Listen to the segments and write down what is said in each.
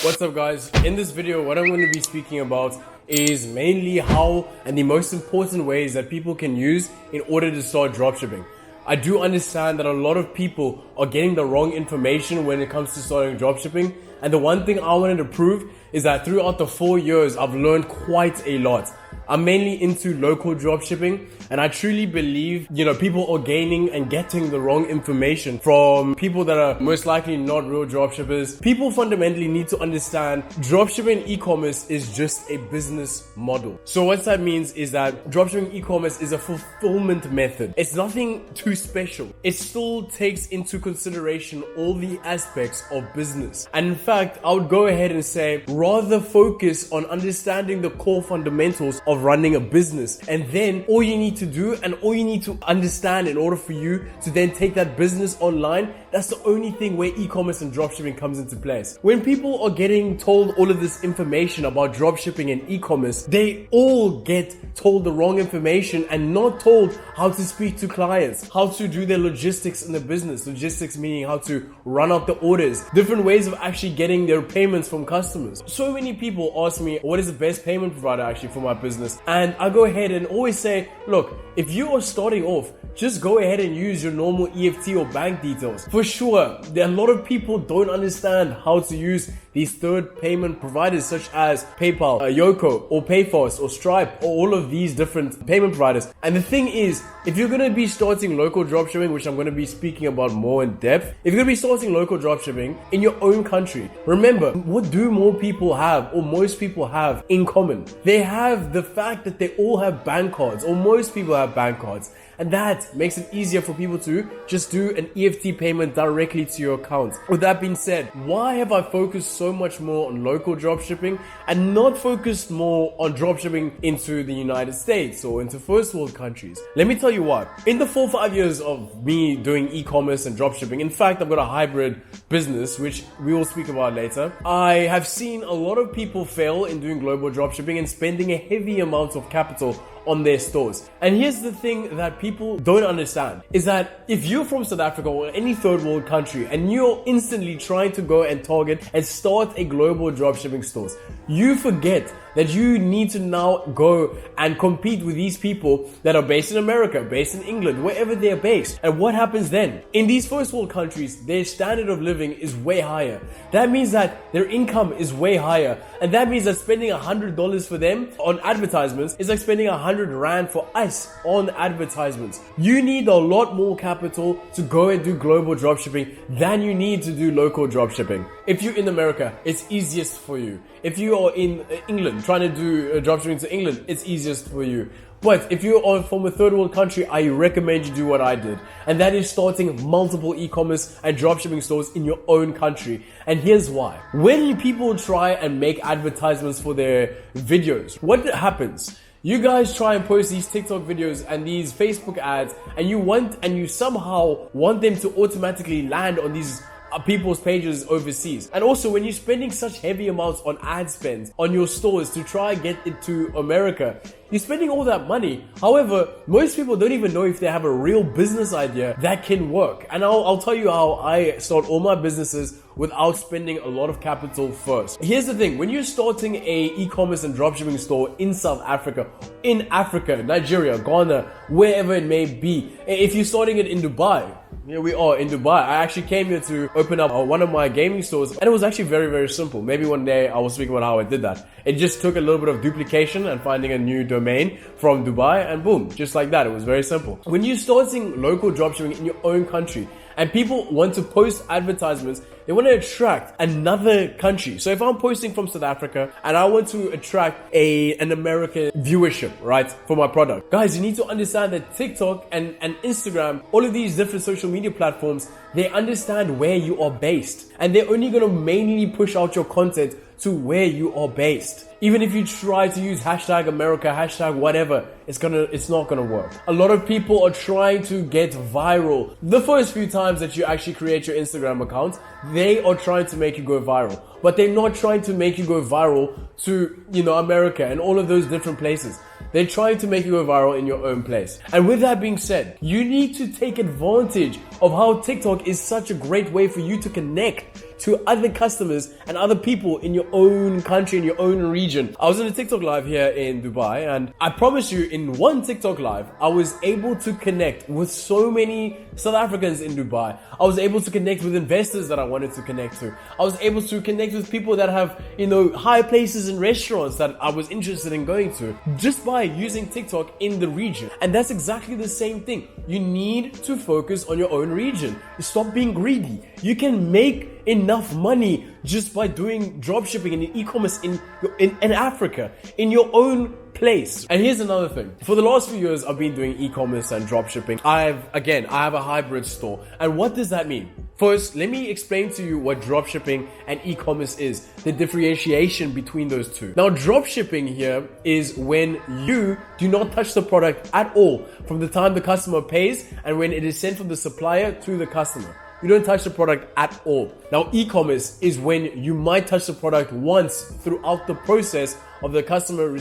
What's up guys? In this video, what I'm going to be speaking about is mainly how and the most important ways that people can use in order to start dropshipping. I do understand that a lot of people are getting the wrong information when it comes to starting dropshipping. And the one thing I wanted to prove is that throughout the 4 years, I've learned quite a lot. I'm mainly into local dropshipping, and I truly believe, people are gaining and getting the wrong information from people that are most likely not real dropshippers. People fundamentally need to understand dropshipping e-commerce is just a business model. So what that means is that dropshipping e-commerce is a fulfillment method. It's nothing too special. It still takes into consideration all the aspects of business. And in fact, I would go ahead and say, rather focus on understanding the core fundamentals of running a business, and then all you need to do and all you need to understand in order for you to then take that business online, that's the only thing where e-commerce and dropshipping comes into place. When people are getting told all of this information about dropshipping and e-commerce, they all get told the wrong information and not told how to speak to clients, how to do their logistics in the business. Logistics meaning how to run out the orders, different ways of actually getting their payments from customers. So many people ask me, what is the best payment provider actually for my business? And I go ahead and always say, look, if you are starting off, just go ahead and use your normal EFT or bank details. For sure, there are a lot of people don't understand how to use these third payment providers such as PayPal, Yoko, or Payfast, or Stripe, or all of these different payment providers. And the thing is, if you're going to be starting local dropshipping, which I'm going to be speaking about more in depth, if you're going to be starting local dropshipping in your own country, remember, what do more people have, or most people have in common? They have the fact that they all have bank cards, or most people have bank cards. And that makes it easier for people to just do an EFT payment directly to your account. With that being said, why have I focused so much more on local dropshipping and not focused more on dropshipping into the United States or into first world countries? Let me tell you why. In the 4 or 5 years of me doing e-commerce and dropshipping, in fact, I've got a hybrid business, which we will speak about later. I have seen a lot of people fail in doing global dropshipping and spending a heavy amount of capital on their stores. And here's the thing that people don't understand is that if you're from South Africa or any third world country and you're instantly trying to go and target and start a global dropshipping stores, you forget that you need to now go and compete with these people that are based in America, based in England, wherever they're based. And what happens then? In these first world countries, their standard of living is way higher. That means that their income is way higher. And that means that spending $100 for them on advertisements is like spending 100 Rand for us on advertisements. You need a lot more capital to go and do global dropshipping than you need to do local dropshipping. If you're in America, it's easiest for you. If you are in England, trying to do dropshipping to England, it's easiest for you. But if you are from a third world country, I recommend you do what I did. And that is starting multiple e-commerce and dropshipping stores in your own country. And here's why. When people try and make advertisements for their videos, what happens? You guys try and post these TikTok videos and these Facebook ads, and you somehow want them to automatically land on these people's pages overseas. And also, when you're spending such heavy amounts on ad spend on your stores to try and get it to America, you're spending all that money. However, most people don't even know if they have a real business idea that can work. And I'll tell you how I start all my businesses without spending a lot of capital first. Here's the thing, when you're starting a e-commerce and dropshipping store in South Africa, in Africa, Nigeria, Ghana, wherever it may be, if you're starting it in Dubai, here we are in Dubai. I actually came here to open up one of my gaming stores, and it was actually very, very simple. Maybe one day I will speak about how I did that. It just took a little bit of duplication and finding a new domain from Dubai, and boom, just like that. It was very simple. When you're starting local dropshipping in your own country and people want to post advertisements, they want to attract another country. So if I'm posting from South Africa and I want to attract an American viewership, right, for my product, guys, you need to understand that TikTok and Instagram, all of these different social media platforms, they understand where you are based, and they're only going to mainly push out your content to where you are based. Even if you try to use hashtag America, hashtag whatever, it's not gonna work. A lot of people are trying to get viral. The first few times that you actually create your Instagram account, they are trying to make you go viral. But they're not trying to make you go viral to, America and all of those different places. They're trying to make you go viral in your own place. And with that being said, you need to take advantage of how TikTok is such a great way for you to connect to other customers and other people in your own country, in your own region. I was in a TikTok live here in Dubai, and I promise you, in one TikTok live, I was able to connect with so many South Africans in Dubai. I was able to connect with investors that I wanted to connect to. I was able to connect with people that have, high places and restaurants that I was interested in going to, just by using TikTok in the region. And that's exactly the same thing. You need to focus on your own region. Stop being greedy. You can make enough money just by doing dropshipping and e-commerce in Africa, in your own place. And here's another thing. For the last few years, I've been doing e-commerce and dropshipping. I have a hybrid store. And what does that mean? First, let me explain to you what dropshipping and e-commerce is, the differentiation between those two. Now, dropshipping here is when you do not touch the product at all from the time the customer pays and when it is sent from the supplier to the customer. You don't touch the product at all. Now, e-commerce is when you might touch the product once throughout the process of the customer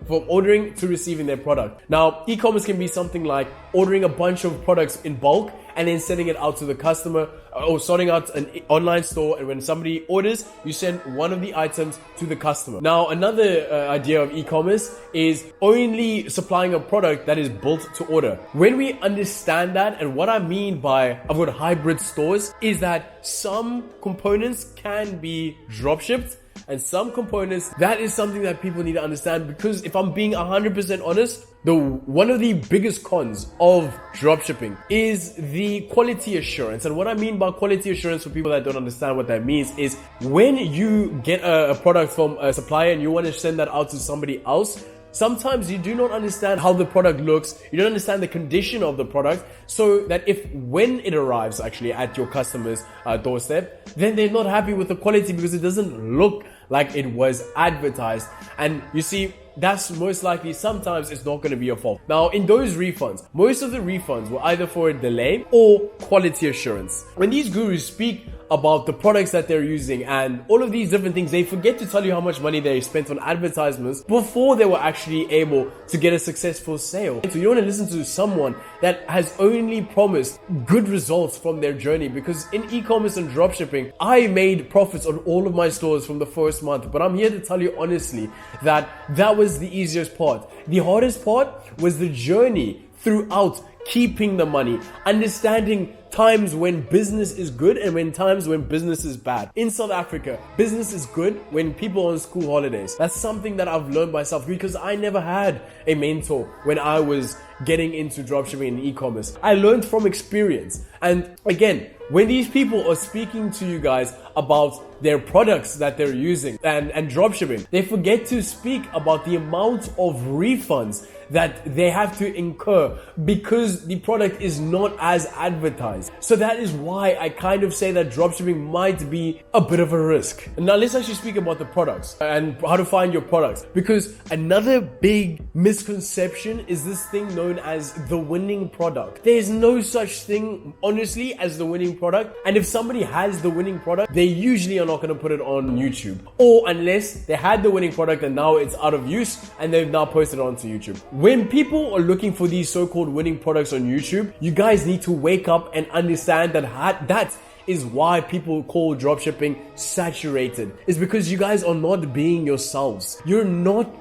from ordering to receiving their product. Now, e-commerce can be something like ordering a bunch of products in bulk and then sending it out to the customer, or starting out an online store, and when somebody orders, you send one of the items to the customer. Now, another idea of e-commerce is only supplying a product that is built to order. When we understand that, and what I mean by I've got hybrid stores, is that some components can be drop shipped, and some components, that is something that people need to understand, because if I'm being 100% honest, one of the biggest cons of dropshipping is the quality assurance. And what I mean by quality assurance, for people that don't understand what that means, is when you get a product from a supplier and you want to send that out to somebody else, sometimes you do not understand how the product looks. You don't understand the condition of the product, so that when it arrives actually at your customer's doorstep, then they're not happy with the quality because it doesn't look like it was advertised. And you see, that's most likely, sometimes it's not going to be your fault. Now, in those refunds, most of the refunds were either for a delay or quality assurance. When these gurus speak about the products that they're using and all of these different things, they forget to tell you how much money they spent on advertisements before they were actually able to get a successful sale. So you want to listen to someone that has only promised good results from their journey, because in e-commerce and dropshipping, I made profits on all of my stores from the first month. But I'm here to tell you honestly that was the easiest part. The hardest part was the journey throughout keeping the money, understanding times when business is good and when times when business is bad. In South Africa, business is good when people are on school holidays. That's something that I've learned myself, because I never had a mentor when I was getting into dropshipping and e-commerce. I learned from experience. And again, when these people are speaking to you guys about their products that they're using and dropshipping, they forget to speak about the amount of refunds that they have to incur because the product is not as advertised. So that is why I kind of say that dropshipping might be a bit of a risk. Now let's actually speak about the products and how to find your products, because another big misconception is this thing known as the winning product. There's no such thing, honestly, as the winning product. And if somebody has the winning product, they usually are not going to put it on YouTube, or unless they had the winning product and now it's out of use and they've now posted it onto YouTube. When people are looking for these so-called winning products on YouTube, you guys need to wake up and understand that is why people call dropshipping saturated. It's because you guys are not being yourselves. You're not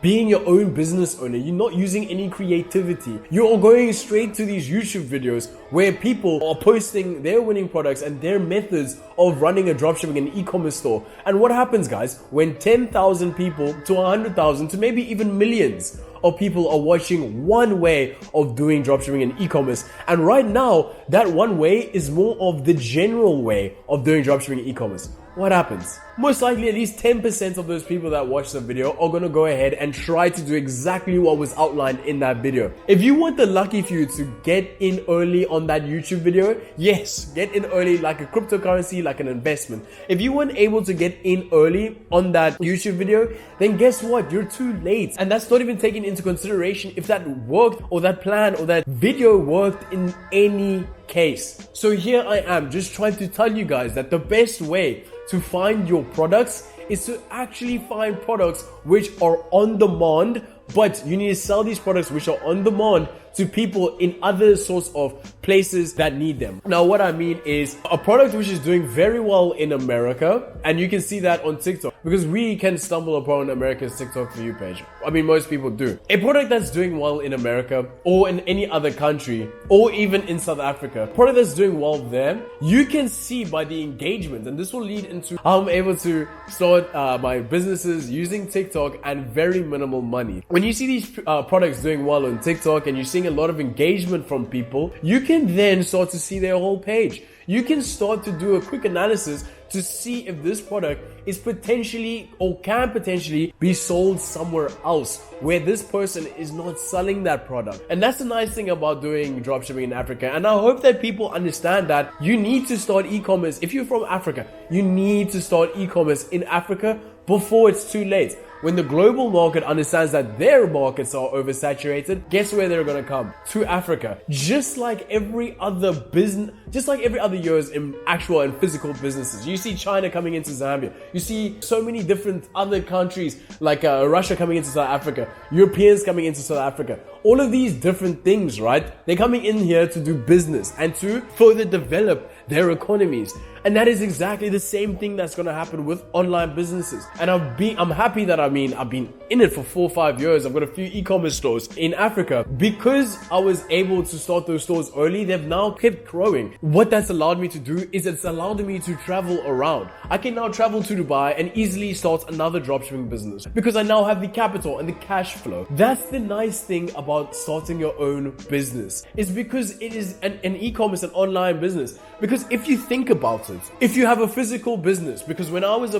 being your own business owner. You're not using any creativity. You're going straight to these YouTube videos where people are posting their winning products and their methods of running a dropshipping and e-commerce store. And what happens, guys, when 10,000 people to 100,000 to maybe even millions of people are watching one way of doing dropshipping and e-commerce, and right now that one way is more of the general way of doing dropshipping and e-commerce, what happens? Most likely at least 10% of those people that watch the video are going to go ahead and try to do exactly what was outlined in that video. If you want the lucky few to get in early on that YouTube video, yes, get in early like a cryptocurrency, like an investment. If you weren't able to get in early on that YouTube video, then guess what? You're too late. And that's not even taking into consideration if that worked or that plan or that video worked in any case. So here I am just trying to tell you guys that the best way to find your products is to actually find products which are on demand, but you need to sell these products which are on demand to people in other sorts of places that need them. Now, what I mean is a product which is doing very well in America, and you can see that on TikTok because we can stumble upon America's TikTok For You page. I mean, most people do. A product that's doing well in America or in any other country or even in South Africa, a product that's doing well there, you can see by the engagement, and this will lead into how I'm able to start my businesses using TikTok and very minimal money. When you see these products doing well on TikTok and you're seeing a lot of engagement from people, you can then start to see their whole page. You can start to do a quick analysis to see if this product is potentially or can potentially be sold somewhere else where this person is not selling that product. And that's the nice thing about doing dropshipping in Africa. And I hope that people understand that you need to start e-commerce. If you're from Africa, you need to start e-commerce in Africa before it's too late. When the global market understands that their markets are oversaturated, guess where they're gonna come? To Africa. Just like every other business, just like every other years in actual and physical businesses. You see China coming into Zambia. You see so many different other countries like Russia coming into South Africa, Europeans coming into South Africa. All of these different things, right? They're coming in here to do business and to further develop their economies. And that is exactly the same thing that's going to happen with online businesses. And I'm happy that I've been in it for 4 or 5 years. I've got a few e-commerce stores in Africa. Because I was able to start those stores early, they've now kept growing. What that's allowed me to do is it's allowed me to travel around. I can now travel to Dubai and easily start another dropshipping business because I now have the capital and the cash flow. That's the nice thing about starting your own business. It's because it is an e-commerce and online business. Because if you think about it, if you have a physical business, because when I was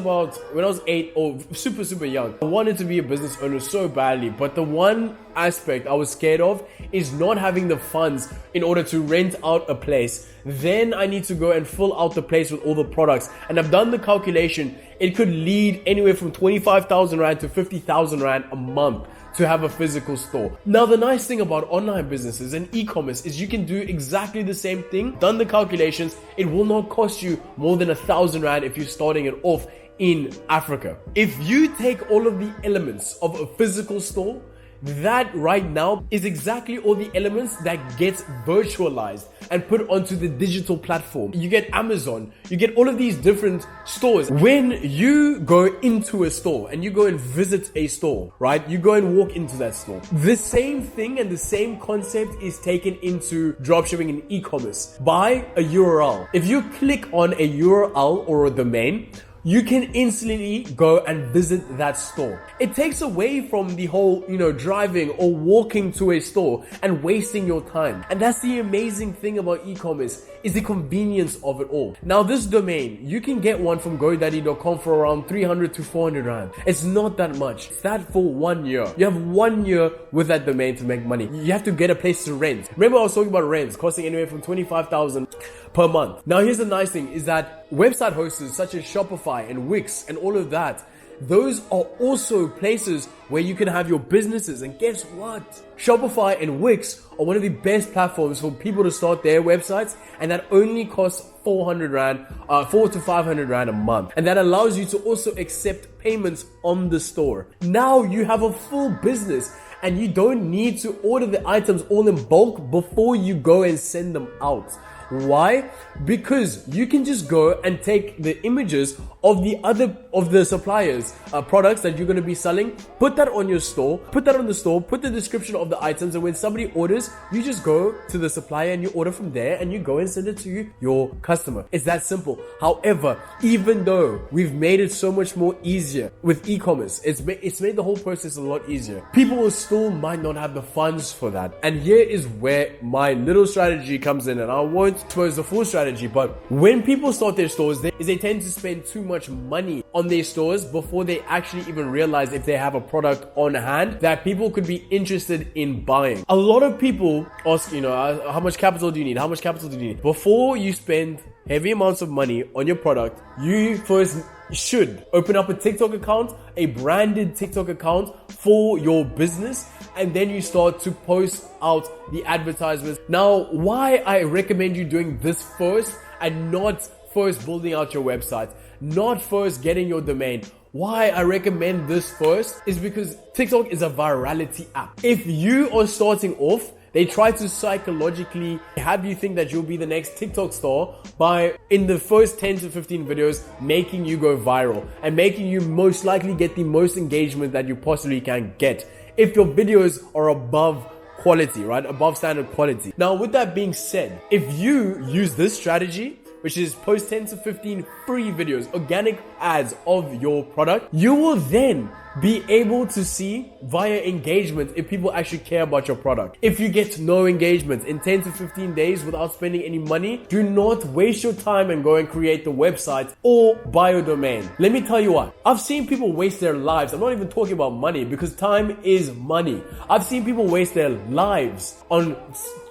8 or super young, I wanted to be a business owner so badly, but the one aspect I was scared of is not having the funds in order to rent out a place. Then I need to go and fill out the place with all the products. And I've done the calculation. It could lead anywhere from 25,000 Rand to 50,000 Rand a month to have a physical store. Now, the nice thing about online businesses and e-commerce is you can do exactly the same thing. Done the calculations, it will not cost you more than 1,000 Rand if you're starting it off in Africa. If you take all of the elements of a physical store, that right now is exactly all the elements that gets virtualized and put onto the digital platform. You get Amazon, you get all of these different stores. When you go into a store and you go and visit a store, right? You go and walk into that store. The same thing and the same concept is taken into dropshipping and e-commerce by a URL. If you click on a URL or a domain, you can instantly go and visit that store. It takes away from the whole, driving or walking to a store and wasting your time. And that's the amazing thing about e-commerce is the convenience of it all. Now, this domain, you can get one from GoDaddy.com for around 300 to 400 Rand. It's not that much. It's that for 1 year. You have 1 year with that domain to make money. You have to get a place to rent. Remember I was talking about rents costing anywhere from 25,000 per month. Now, here's the nice thing is that website hosters such as Shopify and Wix and all of that, those are also places where you can have your businesses. And guess what? Shopify and Wix are one of the best platforms for people to start their websites, and that only costs 400 Rand, 4 to 500 Rand a month. And that allows you to also accept payments on the store. Now you have a full business and you don't need to order the items all in bulk before you go and send them out. Why? Because you can just go and take the images of the suppliers products that you're going to be selling, put that on your store, put that on the store, put the description of the items, and when somebody orders, you just go to the supplier and you order from there and you go and send it to your customer. It's that simple. However, even though we've made it so much more easier with e-commerce, it's made the whole process a lot easier. People still might not have the funds for that. And here is where my little strategy comes in, and I won't expose the full strategy, but when people start their stores, they tend to spend too much money on their stores before they actually even realize if they have a product on hand that people could be interested in buying. A lot of people ask, how much capital do you need? How much capital do you need? Before you spend heavy amounts of money on your product, you first should open up a TikTok account, a branded TikTok account for your business, and then you start to post out the advertisements. Now, why I recommend you doing this first and not first building out your website, not first getting your domain. Why I recommend this first is because TikTok is a virality app. If you are starting off, They try to psychologically have you think that you'll be the next TikTok star by, in the first 10 to 15 videos, making you go viral and making you most likely get the most engagement that you possibly can get if your videos are above quality, right? Above standard quality. Now, with that being said, if you use this strategy, which is post 10 to 15 free videos, organic ads of your product, you will then be able to see via engagement if people actually care about your product. If you get no engagement in 10 to 15 days without spending any money, do not waste your time and go and create the website or buy a domain. Let me tell you what, I've seen people waste their lives. I'm not even talking about money because time is money. I've seen people waste their lives on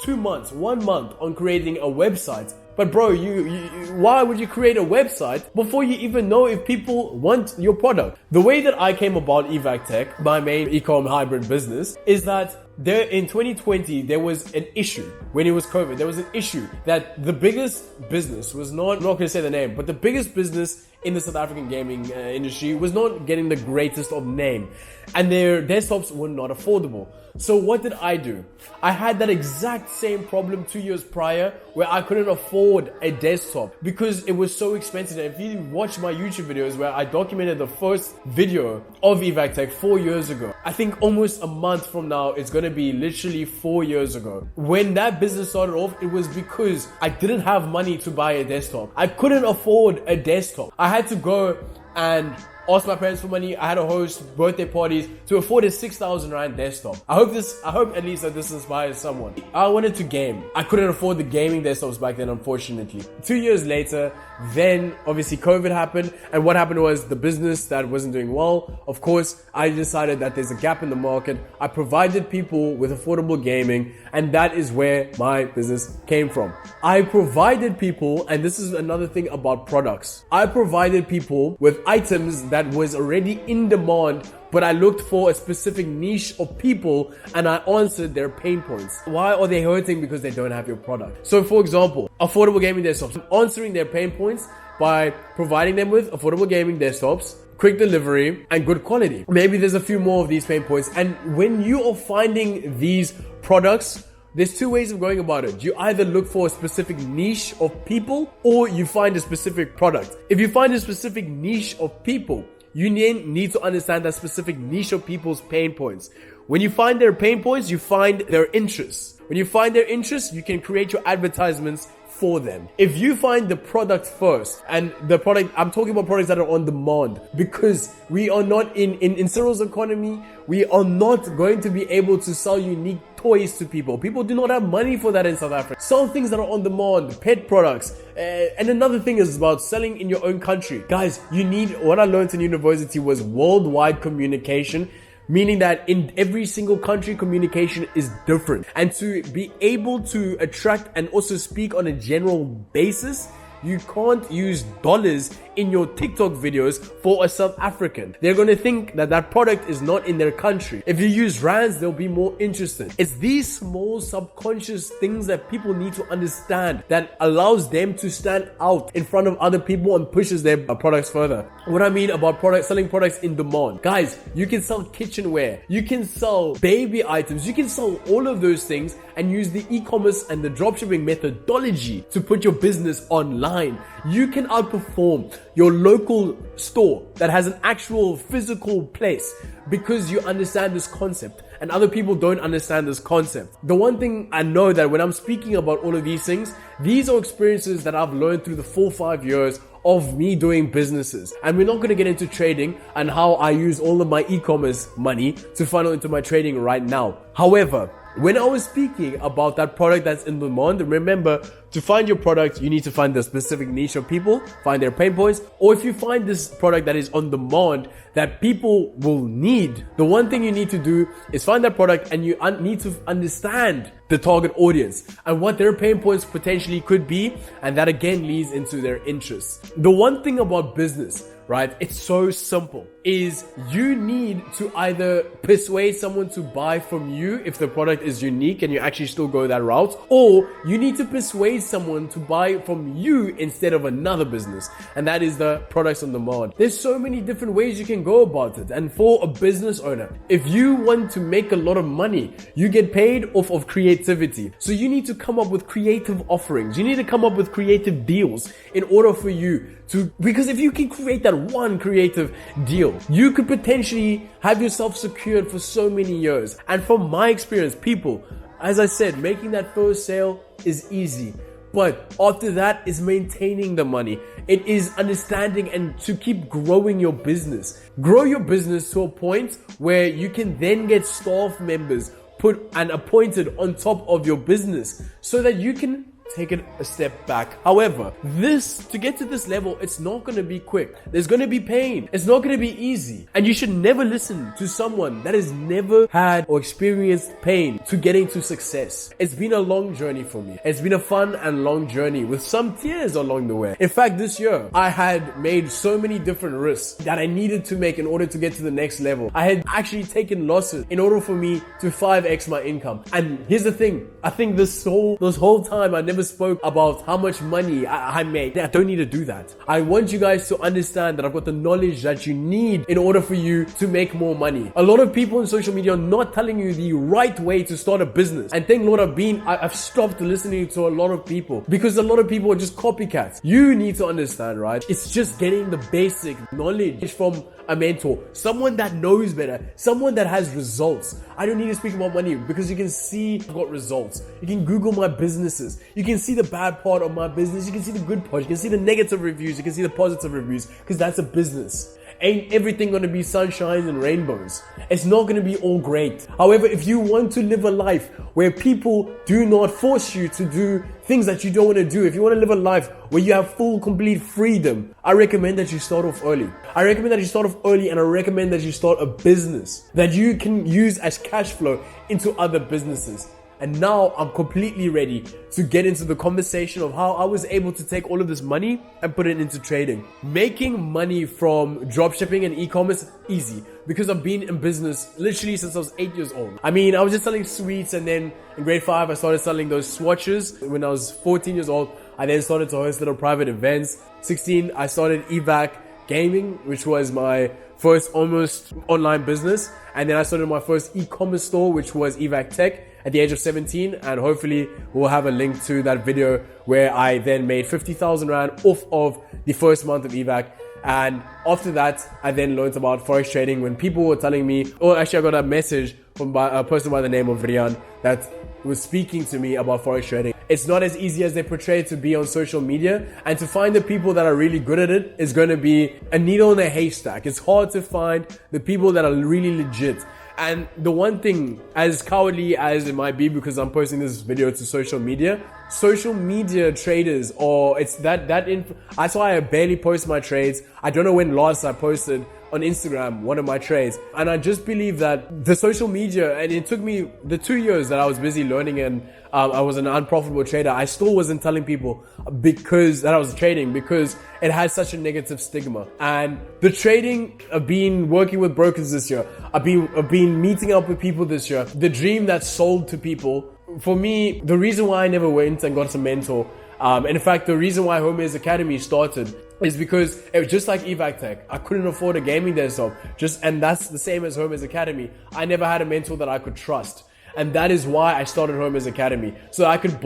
2 months, 1 month on creating a website. But bro, why would you create a website before you even know if people want your product? The way that I came about Evacktech, my main e-com hybrid business, is that there in 2020, there was an issue when it was COVID. There was an issue that the biggest business was not, I'm not going to say the name, but the biggest business in the South African gaming industry was not getting the greatest of name, and their desktops were not affordable. So what did I do? I had that exact same problem 2 years prior where I couldn't afford a desktop because it was so expensive. And if you watch my YouTube videos where I documented the first video of Evacktech 4 years ago, I think almost a month from now, it's going to be literally 4 years ago. When that business started off, it was because I didn't have money to buy a desktop. I couldn't afford a desktop. I had to go and asked my parents for money. I had to host birthday parties to afford a 6,000 Rand desktop. I hope at least that this inspires someone. I wanted to game. I couldn't afford the gaming desktops back then, unfortunately. 2 years later, then obviously COVID happened. And what happened was the business that wasn't doing well, of course, I decided that there's a gap in the market. I provided people with affordable gaming, and that is where my business came from. I provided people, and this is another thing about products. I provided people with items that was already in demand, but I looked for a specific niche of people and I answered their pain points. Why are they hurting? Because they don't have your product. So for example, affordable gaming desktops. I'm answering their pain points by providing them with affordable gaming desktops, quick delivery, and good quality. Maybe there's a few more of these pain points. And when you are finding these products, there's two ways of going about it. You either look for a specific niche of people or you find a specific product. If you find a specific niche of people, you need to understand that specific niche of people's pain points. When you find their pain points, you find their interests. When you find their interests, you can create your advertisements for them. If you find the product first, and the product, I'm talking about products that are on demand, because we are not in Cyril's economy, we are not going to be able to sell unique toys to people. People do not have money for that in South Africa. Sell things that are on demand, pet products. And another thing is about selling in your own country. Guys, what I learned in university was worldwide communication, meaning that in every single country, communication is different. And to be able to attract and also speak on a general basis, you can't use dollars in your TikTok videos for a South African. They're going to think that that product is not in their country. If you use rands, they'll be more interested. It's these small subconscious things that people need to understand that allows them to stand out in front of other people and pushes their products further. What I mean about selling products in demand. Guys, you can sell kitchenware. You can sell baby items. You can sell all of those things and use the e-commerce and the dropshipping methodology to put your business online. You can outperform your local store that has an actual physical place because you understand this concept and other people don't understand this concept. The one thing I know that when I'm speaking about all of these things, these are experiences that I've learned through the 4-5 years of me doing businesses. And we're not going to get into trading and how I use all of my e-commerce money to funnel into my trading right now. However, when I was speaking about that product that's in demand, remember, to find your product, you need to find the specific niche of people, find their pain points, or if you find this product that is on demand that people will need, the one thing you need to do is find that product and you need to understand the target audience and what their pain points potentially could be, and that again leads into their interests. The one thing about business, right? It's so simple. Is you need to either persuade someone to buy from you if the product is unique and you actually still go that route, or you need to persuade someone to buy from you instead of another business, and that is the products on demand. There's so many different ways you can go about it. And for a business owner, if you want to make a lot of money, you get paid off of creativity. So you need to come up with creative offerings. You need to come up with creative deals in order for you to, because if you can create that one creative deal, you could potentially have yourself secured for so many years. And from my experience, people, as I said, making that first sale is easy. But after that is maintaining the money. It is understanding and to keep growing your business. Grow your business to a point where you can then get staff members put and appointed on top of your business so that you can take it a step back. However, to get to this level, it's not going to be quick. There's going to be pain. It's not going to be easy. And you should never listen to someone that has never had or experienced pain to getting to success. It's been a long journey for me. It's been a fun and long journey with some tears along the way. In fact, this year, I had made so many different risks that I needed to make in order to get to the next level. I had actually taken losses in order for me to 5x my income. And here's the thing. I think this whole time I never spoke about how much money I made. I don't need to do that. I want you guys to understand that I've got the knowledge that you need in order for you to make more money. A lot of people on social media are not telling you the right way to start a business. And thank Lord I've stopped listening to a lot of people because a lot of people are just copycats. You need to understand, right? It's just getting the basic knowledge from a mentor, someone that knows better, someone that has results. I don't need to speak about money because you can see I've got results. You can Google my businesses. You can see the bad part of my business. You can see the good part. You can see the negative reviews. You can see the positive reviews because that's a business. Ain't everything going to be sunshine and rainbows. It's not going to be all great. However, if you want to live a life where people do not force you to do things that you don't want to do, if you want to live a life where you have full, complete freedom, I recommend that you start off early. I recommend that you start off early, and I recommend that you start a business that you can use as cash flow into other businesses. And now I'm completely ready to get into the conversation of how I was able to take all of this money and put it into trading. Making money from dropshipping and e-commerce, easy, because I've been in business literally since I was 8 years old. I mean, I was just selling sweets, and then in grade 5, I started selling those swatches. When I was 14 years old, I then started to host little private events. 16, I started Evacktech Gaming, which was my first almost online business. And then I started my first e-commerce store, which was Evacktech, at the age of 17, and hopefully we'll have a link to that video where I then made 50,000 Rand off of the first month of Evac. And after that, I then learned about forex trading when people were telling me, or actually I got a message from a person by the name of Rian that was speaking to me about forex trading. It's not as easy as they portray it to be on social media, and to find the people that are really good at it is going to be a needle in a haystack. It's hard to find the people that are really legit. And the one thing, as cowardly as it might be because I'm posting this video to social media traders, or that's why I barely post my trades. I don't know when last I posted on Instagram one of my trades. And I just believe that the social media, and it took me the 2 years that I was busy learning and I was an unprofitable trader, I still wasn't telling people that I was trading because it has such a negative stigma. And the trading, I've been working with brokers this year. I've been meeting up with people this year. The dream that's sold to people. For me, the reason why I never went and got a mentor, and in fact, the reason why Homemade's Academy started is because it was just like Evacktech. I couldn't afford a gaming desktop. And that's the same as Homemade's Academy. I never had a mentor that I could trust. And that is why I started Homemade's Academy. So I could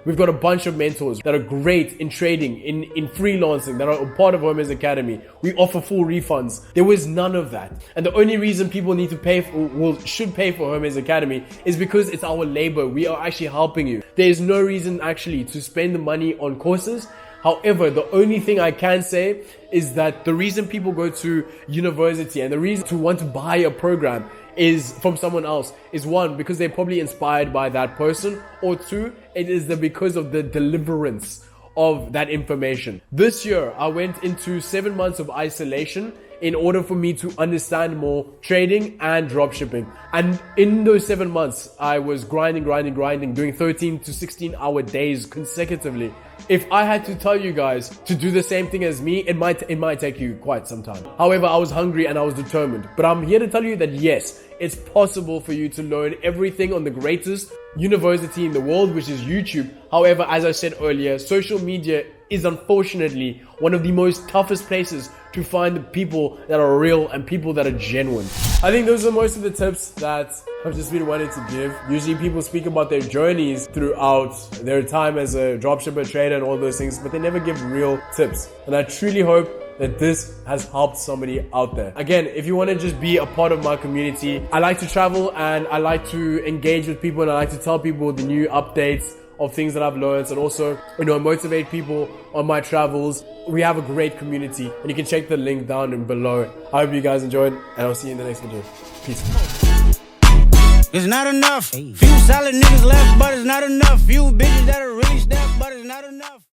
we've got a bunch of mentors that are great in trading, in freelancing, that are part of Homemade's Academy. We offer full refunds. There was none of that. And the only reason people need to should pay for Homemade's Academy is because it's our labor. We are actually helping you. There is no reason actually to spend the money on courses. However, the only thing I can say is that the reason people go to university and the reason to want to buy a program is from someone else is, one, because they're probably inspired by that person, or two, it is because of the deliverance of that information. This year, I went into 7 months of isolation in order for me to understand more trading and dropshipping. And in those 7 months, I was grinding, doing 13 to 16 hour days consecutively. if I had to tell you guys to do the same thing as me, it might take you quite some time. However, I was hungry and I was determined. But I'm here to tell you that yes, it's possible for you to learn everything on the greatest university in the world, which is YouTube. However, as I said earlier, social media is unfortunately one of the most toughest places to find people that are real and people that are genuine. I think those are most of the tips that I've just been wanting to give. Usually people speak about their journeys throughout their time as a dropshipper, trader, and all those things, but they never give real tips. And I truly hope that this has helped somebody out there. Again, if you want to just be a part of my community, I like to travel and I like to engage with people and I like to tell people the new updates of things that I've learned and also, motivate people on my travels. We have a great community and you can check the link down and below. I hope you guys enjoyed and I'll see you in the next video. Peace. It's not enough. Few solid niggas left, but it's not enough. Few bitches that are really stepped, but it's not enough.